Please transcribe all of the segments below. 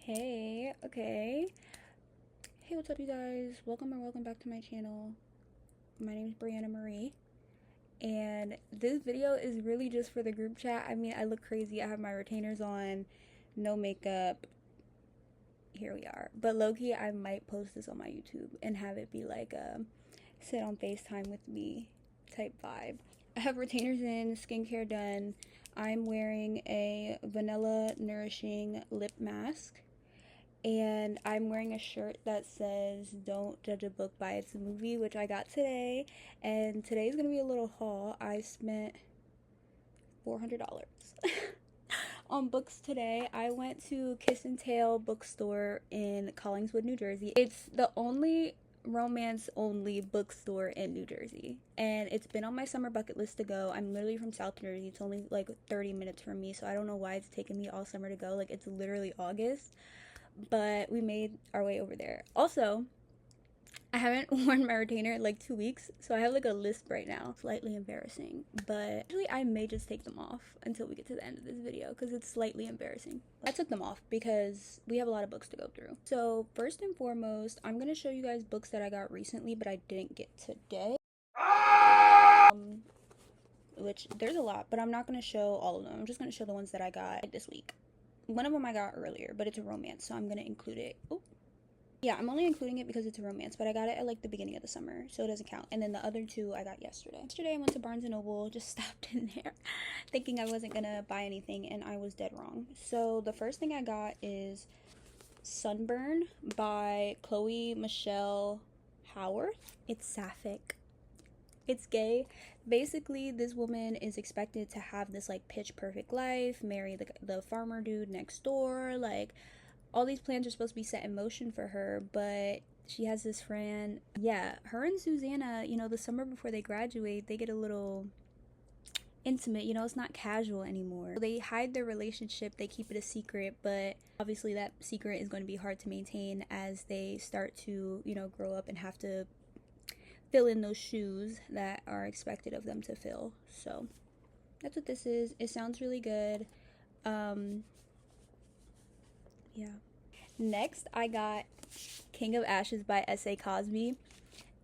Hey, okay. Hey, what's up, you guys? Welcome back to my channel. My name is Brianna Marie, and this video is really just for the group chat. I mean, I look crazy. I have my retainers on, no makeup. Here we are. But low-key, I might post this on my YouTube and have it be like a sit on FaceTime with me type vibe. I have retainers in, skincare done. I'm wearing a vanilla nourishing lip mask. And I'm wearing a shirt that says don't judge a book by its movie, which I got today. And today's gonna be a little haul. I spent $400 on books today. I went to Kiss and Tale bookstore in Collingswood, New Jersey. It's the only romance only bookstore in New Jersey, and it's been on my summer bucket list to go. I'm literally from South Jersey. It's only like 30 minutes from me, so I don't know why it's taken me all summer to go. Like, it's literally August, but we made our way over there. Also, I haven't worn my retainer in like 2 weeks, so I have like a lisp right now. Slightly embarrassing, but actually I may just take them off until we get to the end of this video because it's slightly embarrassing. I took them off because we have a lot of books to go through. So first and foremost, I'm gonna show you guys books that I got recently but I didn't get today. Which there's a lot, but I'm not gonna show all of them. I'm just gonna show the ones that I got this week. One of them I got earlier, but it's a romance, so I'm gonna include it. Oh, yeah, I'm only including it because it's a romance, but I got it at like the beginning of the summer, so it doesn't count. And then the other two I got yesterday. Yesterday I went to Barnes & Noble, just stopped in there thinking I wasn't gonna buy anything, and I was dead wrong. So the first thing I got is Sunburn by Chloe Michelle Howarth. It's sapphic. It's gay. Basically, this woman is expected to have this like pitch perfect life, marry the farmer dude next door. Like, all these plans are supposed to be set in motion for her, but she has this friend. Yeah, her and Susanna, the summer before they graduate, they get a little intimate. It's not casual anymore. They hide their relationship, they keep it a secret, but obviously that secret is going to be hard to maintain as they start to, grow up and have to fill in those shoes that are expected of them to fill. So that's what this is. It sounds really good. Yeah. Next, I got King of Ashes by S.A. Cosby.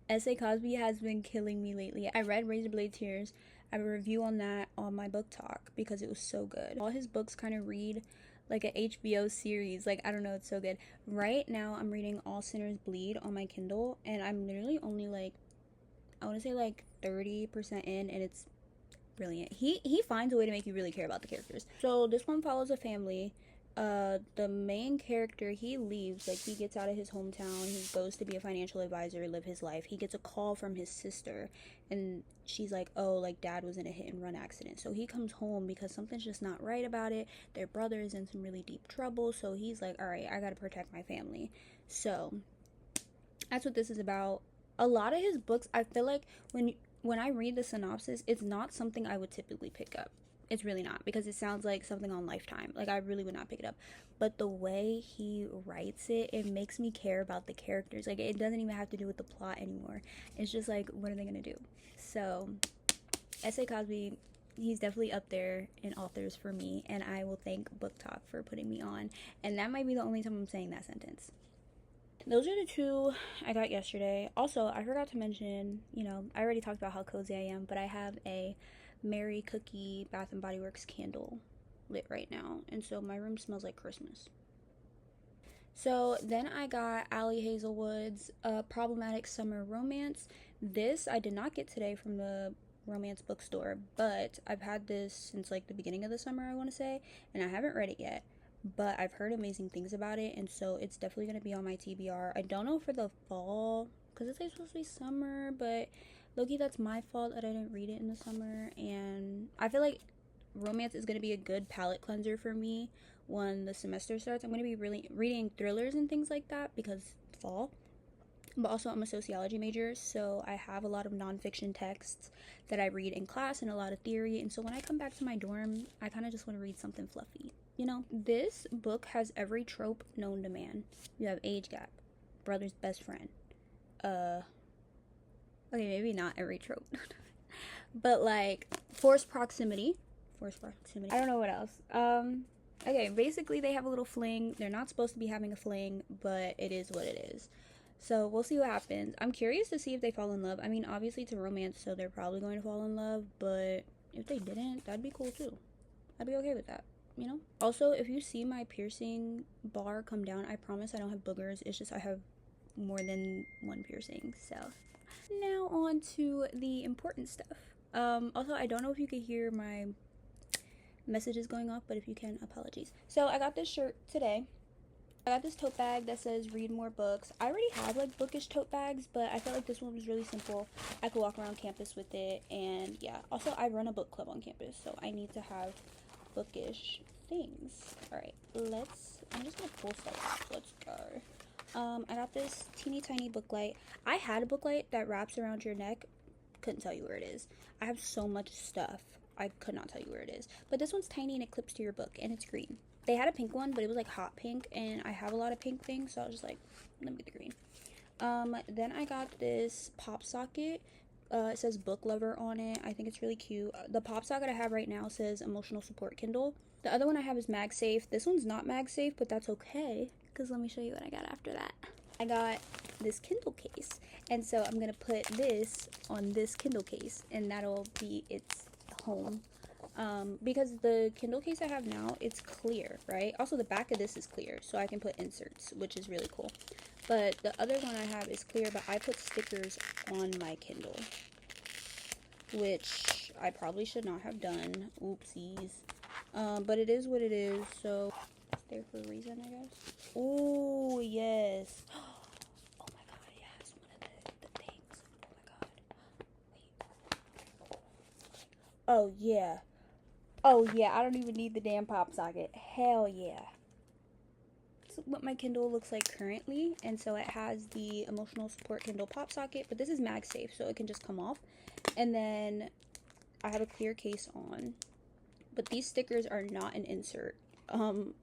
S.A. Cosby has been killing me lately. I read Razorblade Tears. I have a review on that on my book talk because it was so good. All his books kind of read like an HBO series. Like, I don't know, it's so good. Right now, I'm reading All Sinners Bleed on my Kindle, and I'm literally only like, I want to say like 30% in, and it's brilliant. He finds a way to make you really care about the characters. So this one follows a family. The main character, he leaves, like, he gets out of his hometown, he goes to be a financial advisor, live his life. He gets a call from his sister, and she's like, oh, like, dad was in a hit and run accident. So he comes home because something's just not right about it. Their brother is in some really deep trouble, so he's like, all right, I gotta protect my family. So that's what this is about. A lot of his books, I feel like when I read the synopsis, it's not something I would typically pick up. It's really not, because it sounds like something on Lifetime. Like, I really would not pick it up. But the way he writes it, it makes me care about the characters. Like, it doesn't even have to do with the plot anymore. It's just like, what are they gonna do? So S.A. Cosby, he's definitely up there in authors for me, and I will thank Book Talk for putting me on. And that might be the only time I'm saying that sentence. Those are the two I got yesterday. Also, I forgot to mention, I already talked about how cozy I am, but I have a Mary Cookie Bath and Body Works candle lit right now, and so my room smells like Christmas. So then I got Allie Hazelwood's Problematic Summer Romance. This I did not get today from the romance bookstore, but I've had this since like the beginning of the summer, I want to say, and I haven't read it yet. But I've heard amazing things about it, and so it's definitely going to be on my TBR. I don't know for the fall, because it's like supposed to be summer, but low-key, that's my fault that I didn't read it in the summer. And I feel like romance is going to be a good palate cleanser for me when the semester starts. I'm going to be really reading thrillers and things like that because fall. But also, I'm a sociology major, so I have a lot of nonfiction texts that I read in class and a lot of theory. And so when I come back to my dorm, I kind of just want to read something fluffy. This book has every trope known to man. You have age gap, brother's best friend. Okay, maybe not every trope. But like forced proximity. I don't know what else. Okay, basically they have a little fling. They're not supposed to be having a fling, but it is what it is. So we'll see what happens. I'm curious to see if they fall in love. I mean, obviously it's a romance, so they're probably going to fall in love, but if they didn't, that'd be cool too. I'd be okay with that, you know? Also, if you see my piercing bar come down, I promise I don't have boogers. It's just I have more than one piercing. So now on to the important stuff. Also, I don't know if you could hear my messages going off, but if you can, apologies. So I got this shirt today. I got this tote bag that says read more books. I already have like bookish tote bags, but I felt like this one was really simple. I could walk around campus with it, and yeah. Also, I run a book club on campus, so I need to have bookish things. Alright, I'm just gonna pull stuff off. Let's go. I got this teeny tiny booklight. I had a booklight that wraps around your neck. Couldn't tell you where it is. I have so much stuff. I could not tell you where it is. But this one's tiny and it clips to your book, and it's green. They had a pink one, but it was like hot pink, and I have a lot of pink things, so I was just like, let me get the green. Then I got this pop socket. It says book lover on it. I think it's really cute. The pop socket I have right now says emotional support Kindle. The other one I have is MagSafe. This one's not MagSafe, but that's okay, because let me show you what I got after that. I got this Kindle case, and so I'm gonna put this on this Kindle case, and that'll be its home. Because the Kindle case I have now, it's clear, right? Also, the back of this is clear, so I can put inserts, which is really cool. But the other one I have is clear, but I put stickers on my Kindle, which I probably should not have done. Oopsies. But it is what it is, so it's there for a reason, I guess. Oh, yes. Oh my god, yes, one of the things. Oh my god. Wait. Oh, yeah. Oh, yeah, I don't even need the damn pop socket. Hell yeah. This is what my Kindle looks like currently. And so it has the emotional support Kindle pop socket. But this is MagSafe, so it can just come off. And then I have a clear case on. But these stickers are not an insert.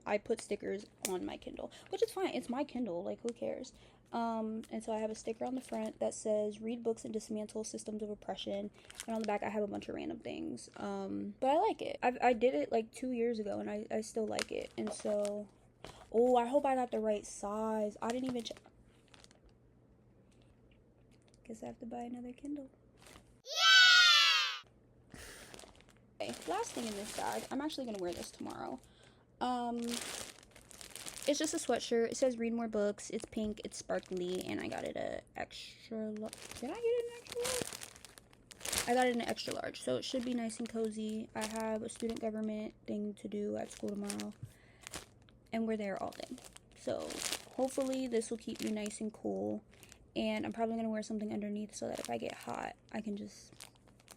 I put stickers on my Kindle, which is fine. It's my Kindle. Like, who cares? And so I have a sticker on the front that says read books and dismantle systems of oppression, and on the back I have a bunch of random things, but I like it. I did it like 2 years ago, and I still like it. And so, oh, I hope I got the right size. I didn't even check. Guess I have to buy another Kindle. Yeah! Okay, last thing in this bag. I'm actually gonna wear this tomorrow. It's just a sweatshirt. It says read more books. It's pink. It's sparkly. And I got it an extra large. Did I get it an extra large? I got it an extra large. So it should be nice and cozy. I have a student government thing to do at school tomorrow. And we're there all day. So hopefully this will keep me nice and cool. And I'm probably going to wear something underneath so that if I get hot, I can just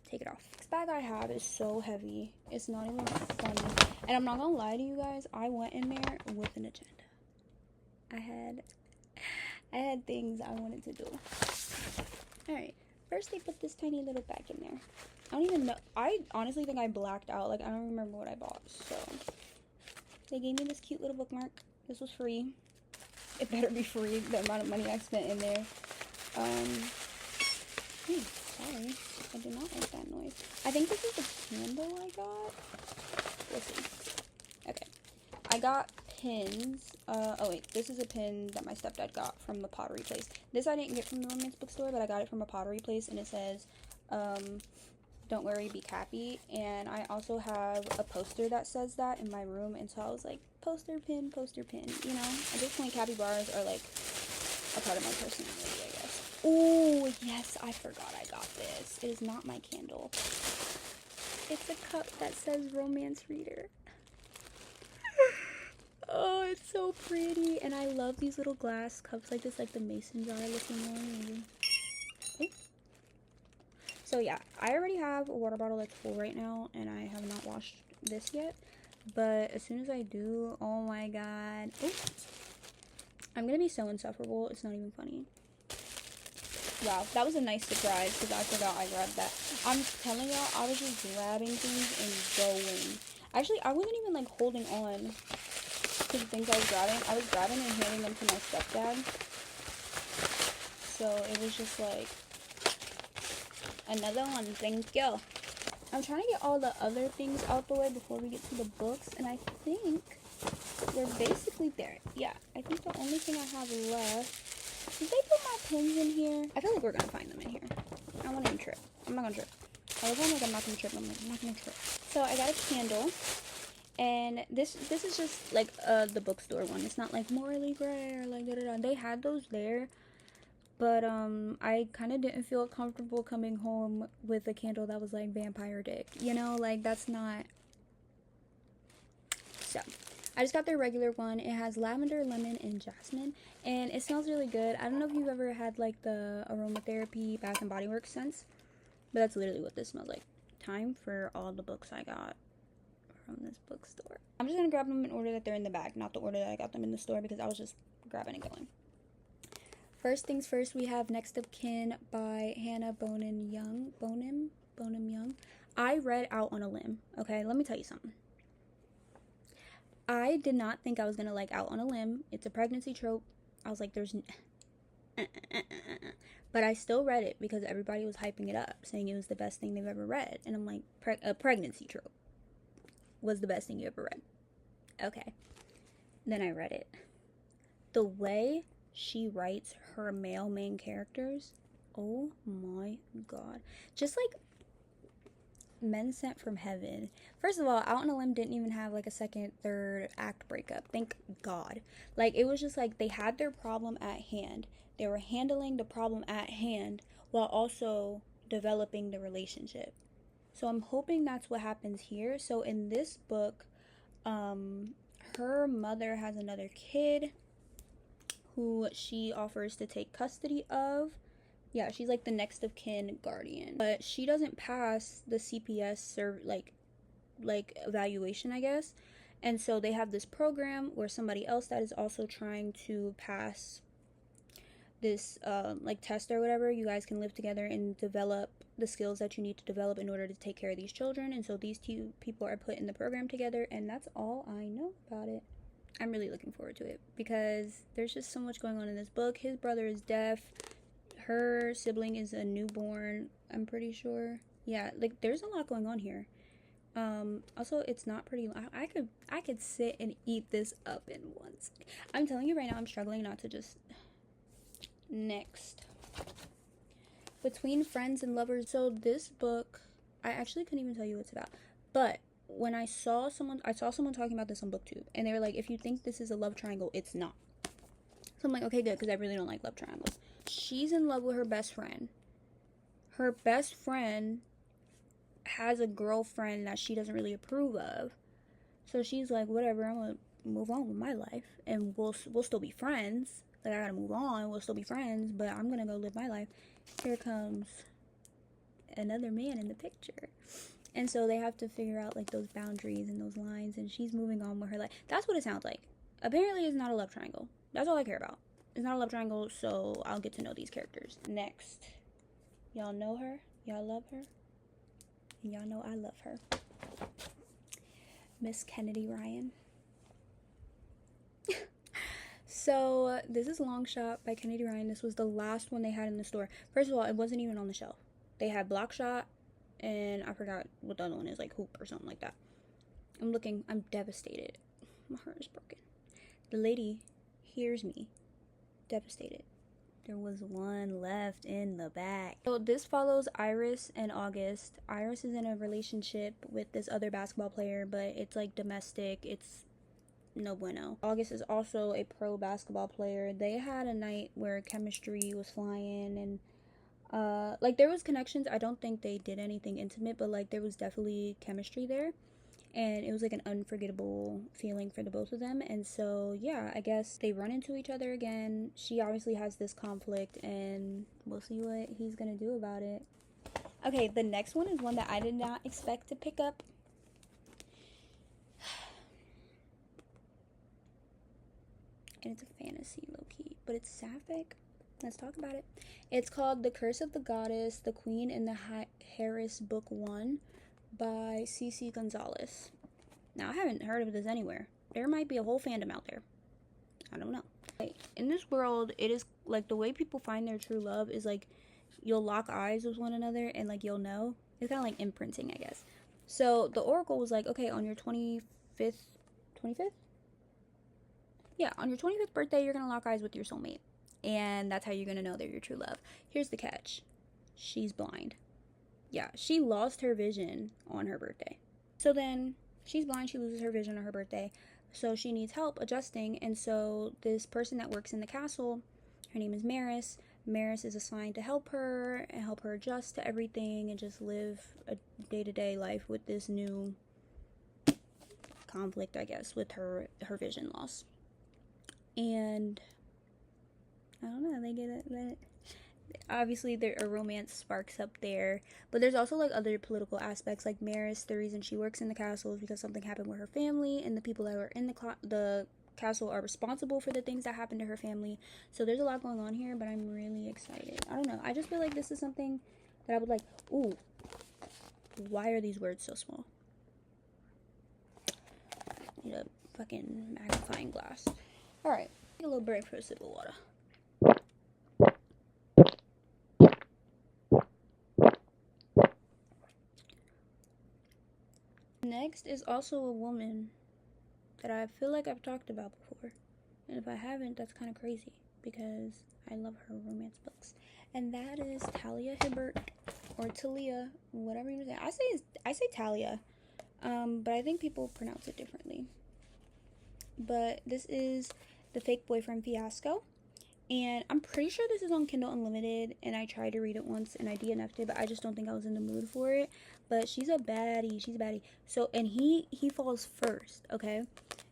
take it off. This bag I have is so heavy. It's not even funny. And I'm not gonna lie to you guys, I went in there with an agenda. I had things I wanted to do. Alright, first they put this tiny little bag in there. I don't even know. I honestly think I blacked out. Like, I don't remember what I bought. So they gave me this cute little bookmark. This was free. It better be free, the amount of money I spent in there. Sorry, I did not like that noise. I think this is the candle I got. We'll see. Okay, I got pins. Oh wait, this is a pin that my stepdad got from the pottery place. This I didn't get from the romance bookstore, but I got it from a pottery place, and it says, don't worry, be happy. And I also have a poster that says that in my room, and so I was like, poster pin, you know? At this point, capybaras are like a part of my personality, I guess. Oh, yes, I forgot I got this. It is not my candle. It's a cup that says romance reader. Oh, it's so pretty. And I love these little glass cups like this, like the mason jar looking one. Oh. So yeah, I already have a water bottle that's full right now, and I have not washed this yet. But as soon as I do, oh my god. Oh. I'm gonna be so insufferable, it's not even funny. Wow, that was a nice surprise because I forgot I grabbed that. I'm telling y'all, I was just grabbing things and going. Actually, I wasn't even like holding on to the things I was grabbing. I was grabbing and handing them to my stepdad. So it was just like, another one, thank you. I'm trying to get all the other things out the way before we get to the books, and I think we're basically there. Yeah, I think the only thing I have left, did they put my pins in here? I feel like we're gonna find them in here. I won't even trip. I'm not gonna trip. I was like, I'm not gonna trip. I'm like, I'm not gonna trip. So I got a candle, and this is just like the bookstore one. It's not like morally gray or like da-da-da. They had those there, but I kind of didn't feel comfortable coming home with a candle that was like vampire dick, you know, like that's not. So I just got their regular one. It has lavender, lemon, and jasmine, and it smells really good. I don't know if you've ever had like the aromatherapy Bath and Body Works scents, but that's literally what this smells like. Time for all the books I got from this bookstore. I'm just gonna grab them in order that they're in the bag, not the order that I got them in the store, because I was just grabbing and going. First things first, we have Next of Kin by Hannah Bonham Young. I read Out on a Limb. Okay, let me tell you something. I did not think I was gonna like Out on a Limb. It's a pregnancy trope. I was like, there's but I still read it because everybody was hyping it up, saying it was the best thing they've ever read. And I'm like, a pregnancy trope was the best thing you ever read. Okay. Then I read it. The way she writes her male main characters, oh my god. Just like Men Sent from Heaven. First of all, Out on a Limb didn't even have like a second, third act breakup. Thank God. Like, it was just like they had their problem at hand. They were handling the problem at hand while also developing the relationship. So I'm hoping that's what happens here. So in this book, her mother has another kid who she offers to take custody of. Yeah, she's like the next of kin guardian, but she doesn't pass the CPS like evaluation, I guess. And so they have this program where somebody else that is also trying to pass this like test or whatever, you guys can live together and develop the skills that you need to develop in order to take care of these children. And so these two people are put in the program together, and that's all I know about it. I'm really looking forward to it because there's just so much going on in this book. His brother is deaf. Her sibling is a newborn, I'm pretty sure. Yeah, like there's a lot going on here. Also, it's not pretty long. I could sit and eat this up in once. I'm telling you right now, I'm struggling not to just. Next, Between Friends and Lovers. So this book, I actually couldn't even tell you what it's about, but when I saw someone talking about this on BookTube, and they were like, if you think this is a love triangle, it's not. So I'm like, okay, good, because I really don't like love triangles. She's in love with her best friend. Her best friend has a girlfriend that she doesn't really approve of. So she's like, whatever, I'm gonna move on with my life, and we'll still be friends. Like, I gotta move on, we'll still be friends, but I'm gonna go live my life. Here comes another man in the picture. And so they have to figure out, like, those boundaries and those lines, and she's moving on with her life. That's what it sounds like. Apparently, it's not a love triangle. That's all I care about. It's not a love triangle, so I'll get to know these characters. Next. Y'all know her, y'all love her, and y'all know I love her. Miss Kennedy Ryan. So this is Long Shot by Kennedy Ryan. This was the last one they had in the store. First of all, it wasn't even on the shelf. They had Block Shot, and I forgot what the other one is, like Hoop or something like that. I'm looking. I'm devastated. My heart is broken. The lady hears me. Devastated. There was one left in the bag. So this follows Iris and August. Iris is in a relationship with this other basketball player, but it's like domestic. It's no bueno. August is also a pro basketball player. They had a night where chemistry was flying, and like there was connections. I don't think they did anything intimate, but like there was definitely chemistry there, and it was like an unforgettable feeling for the both of them. And so yeah, I guess they run into each other again. She obviously has this conflict, and we'll see what he's gonna do about it. Okay, the next one is one that I did not expect to pick up. And it's a fantasy, low-key, but it's sapphic. Let's talk about it. It's called The Curse of the Goddess, The Queen in the Harris, Book 1 by C.C. Gonzalez. Now, I haven't heard of this anywhere. There might be a whole fandom out there. I don't know. In this world, it is, like, the way people find their true love is, like, you'll lock eyes with one another and, like, you'll know. It's kind of like imprinting, I guess. So, the Oracle was like, okay, on your 25th Yeah, on your 25th birthday, you're gonna lock eyes with your soulmate. And that's how you're gonna know they're your true love. Here's the catch. She's blind. Yeah, she lost her vision on her birthday. So then she's blind, she loses her vision on her birthday. So she needs help adjusting. And so this person that works in the castle, her name is Maris. Maris is assigned to help her and help her adjust to everything and just live a day-to-day life with this new conflict, I guess, with her vision loss. And I don't know, they get it. Obviously there a romance sparks up there, but there's also like other political aspects. Like Maris, the reason she works in the castle is because something happened with her family, and the people that were in the castle are responsible for the things that happened to her family. So there's a lot going on here, but I'm really excited. I don't know, I just feel like this is something that I would like. Ooh, why are these words so small? I need a fucking magnifying glass. All right, take a little break for a sip of water. Next is also a woman that I feel like I've talked about before. And if I haven't, that's kind of crazy because I love her romance books. And that is Talia Hibbert, or Talia, whatever you say. I say Talia, but I think people pronounce it differently. But this is The Fake Boyfriend Fiasco. And I'm pretty sure this is on Kindle Unlimited, and I tried to read it once and I DNF'd it, but I just don't think I was in the mood for it. But she's a baddie. So, and he falls first, okay?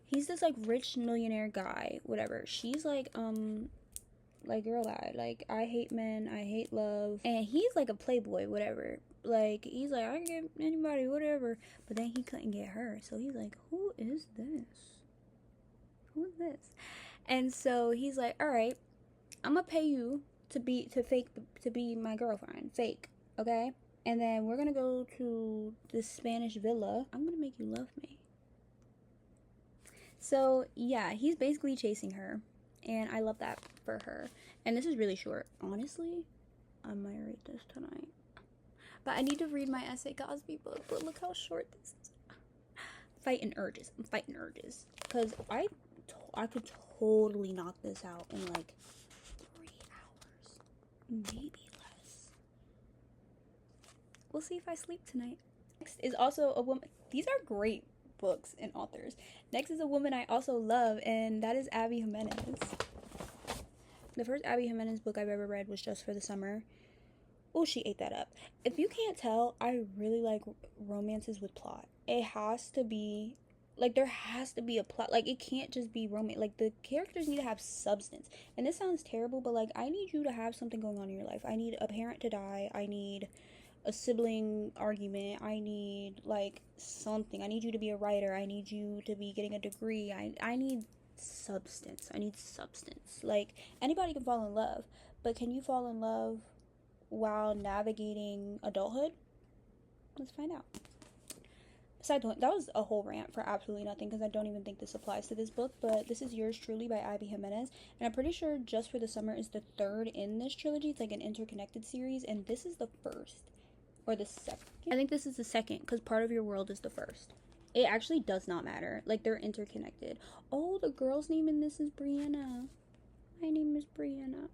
He's this like rich millionaire guy, whatever. She's like girl guy, like I hate men, I hate love, and he's like a playboy, whatever. Like he's like, I can get anybody, whatever. But then he couldn't get her, so he's like, who is this? And so he's like, all right, I'm gonna pay you to be my girlfriend, fake, okay? And then we're gonna go to this Spanish villa. I'm gonna make you love me. So yeah, he's basically chasing her, and I love that for her. And this is really short. Honestly, I might read this tonight, but I need to read my S.A. Cosby book. But look how short this is. I'm fighting urges, because I could totally knock this out in like 3 hours, maybe less. We'll see if I sleep tonight. Next is also a woman. These are great books and authors. Next is a woman I also love, and that is Abby Jimenez. The first Abby Jimenez book I've ever read was Just for the Summer. Oh, she ate that up. If you can't tell, I really like romances with plot. It has to be, like, there has to be a plot. Like, it can't just be romance. Like, the characters need to have substance. And this sounds terrible, but, like, I need you to have something going on in your life. I need a parent to die. I need a sibling argument. I need, like, something. I need you to be a writer. I need you to be getting a degree. I need substance. Like, anybody can fall in love, but can you fall in love while navigating adulthood? Let's find out. Besides, that was a whole rant for absolutely nothing, because I don't even think this applies to this book. But this is Yours Truly by Abby Jimenez, and I'm pretty sure Just for the Summer is the third in this trilogy. It's like an interconnected series, and this is the first, or the second. I think this is the second, because Part of Your World is the first. It actually does not matter. Like, they're interconnected. Oh, the girl's name in this is Brianna. My name is Brianna.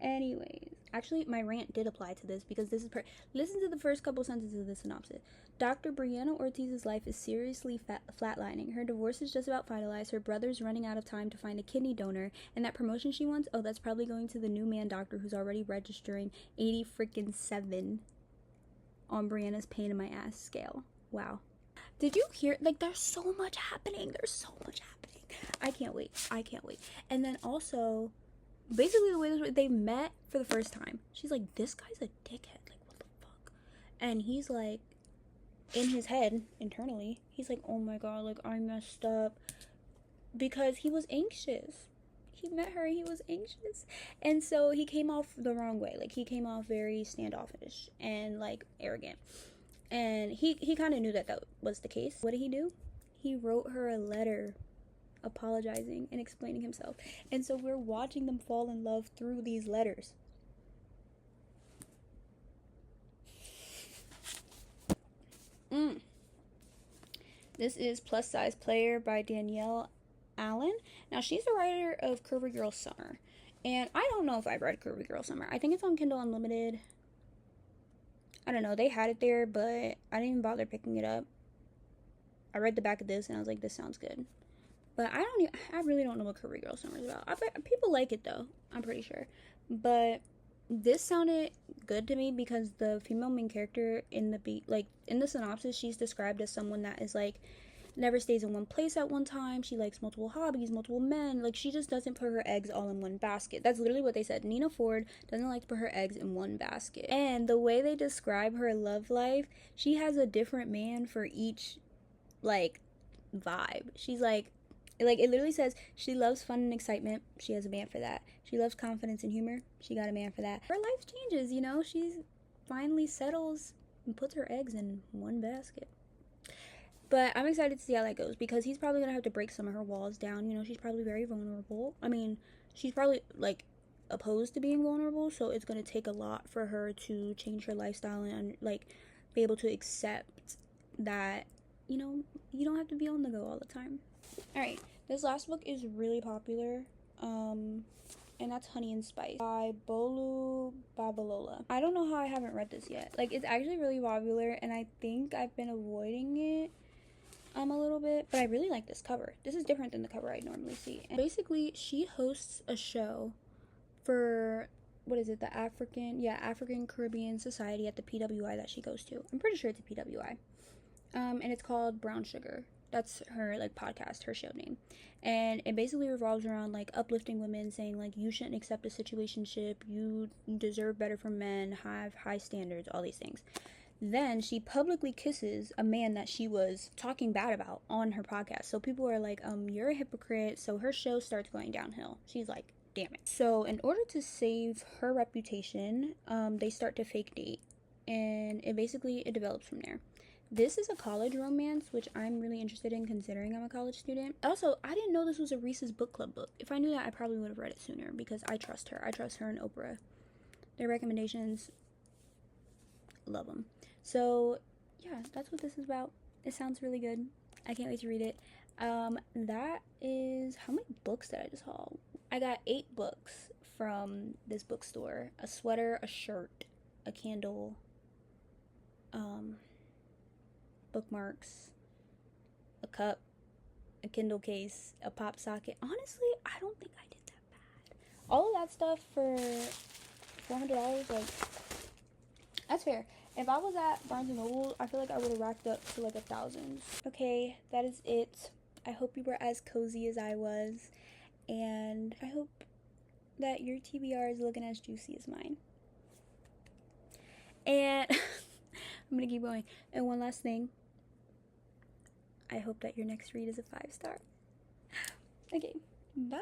Anyways, actually, my rant did apply to this, because this is listen to the first couple sentences of the synopsis. Dr. Brianna Ortiz's life is seriously flatlining. Her divorce is just about finalized. Her brother's running out of time to find a kidney donor, and that promotion she wants, oh, that's probably going to the new man doctor who's already registering 80-7 on Brianna's pain in my ass scale. Wow. Did you hear? Like, there's so much happening. I can't wait. And then also, basically the way they met for the first time, she's like, this guy's a dickhead, like, what the fuck? And he's like, in his head, internally, he's like, oh my god, like, I messed up, because he was anxious. He met her and he was anxious, and so he came off the wrong way. Like, he came off very standoffish and, like, arrogant, and he kind of knew that was the case. What did he do? He wrote her a letter apologizing and explaining himself, and so we're watching them fall in love through these letters. This is Plus Size Player by Danielle Allen. Now, she's the writer of Curvy Girl Summer. And I don't know if I've read Curvy Girl Summer. I think it's on Kindle Unlimited. I don't know. They had it there, but I didn't even bother picking it up. I read the back of this and I was like, this sounds good. But I really don't know what Curvy Girl Summer is about. People like it though, I'm pretty sure. But this sounded good to me because the female main character in the synopsis, she's described as someone that is like never stays in one place at one time. She likes multiple hobbies, multiple men. Like, she just doesn't put her eggs all in one basket. That's literally what they said. Nina Ford doesn't like to put her eggs in one basket. And the way they describe her love life, she has a different man for each like vibe. She's like it literally says she loves fun and excitement. She has a man for that. She loves confidence and humor. She got a man for that. Her life changes, you know. She finally settles and puts her eggs in one basket. But I'm excited to see how that goes because he's probably gonna have to break some of her walls down. You know, she's probably very vulnerable. I mean, she's probably like opposed to being vulnerable, so it's gonna take a lot for her to change her lifestyle and like be able to accept that, you know, you don't have to be on the go all the time. Alright, this last book is really popular, and that's Honey and Spice by Bolu Babalola. I don't know how I haven't read this yet. Like, it's actually really popular, and I think I've been avoiding it a little bit, but I really like this cover. This is different than the cover I normally see. And basically, she hosts a show for, what is it, the African Caribbean Society at the PWI that she goes to. I'm pretty sure it's a PWI. And it's called Brown Sugar. That's her like podcast, her show name. And it basically revolves around like uplifting women, saying like you shouldn't accept a situationship, you deserve better from men, have high standards, all these things. Then she publicly kisses a man that she was talking bad about on her podcast. So people are like, you're a hypocrite. So her show starts going downhill. She's like, damn it. So in order to save her reputation, they start to fake date. And it develops from there. This is a college romance, which I'm really interested in considering I'm a college student. Also, I didn't know this was a Reese's Book Club book. If I knew that, I probably would have read it sooner because I trust her. I trust her and Oprah. Their recommendations, love them. So, yeah, that's what this is about. It sounds really good. I can't wait to read it. That is, how many books did I just haul? I got 8 books from this bookstore. A sweater, a shirt, a candle, bookmarks, a cup, a Kindle case, a pop socket. Honestly, I don't think I did that bad. All of that stuff for $400, like, that's fair. If I was at Barnes & Noble, I feel like I would have racked up to like 1,000. Okay, that is it. I hope you were as cozy as I was. And I hope that your TBR is looking as juicy as mine. And I'm going to keep going. And one last thing. I hope that your next read is a 5-star. Okay, bye.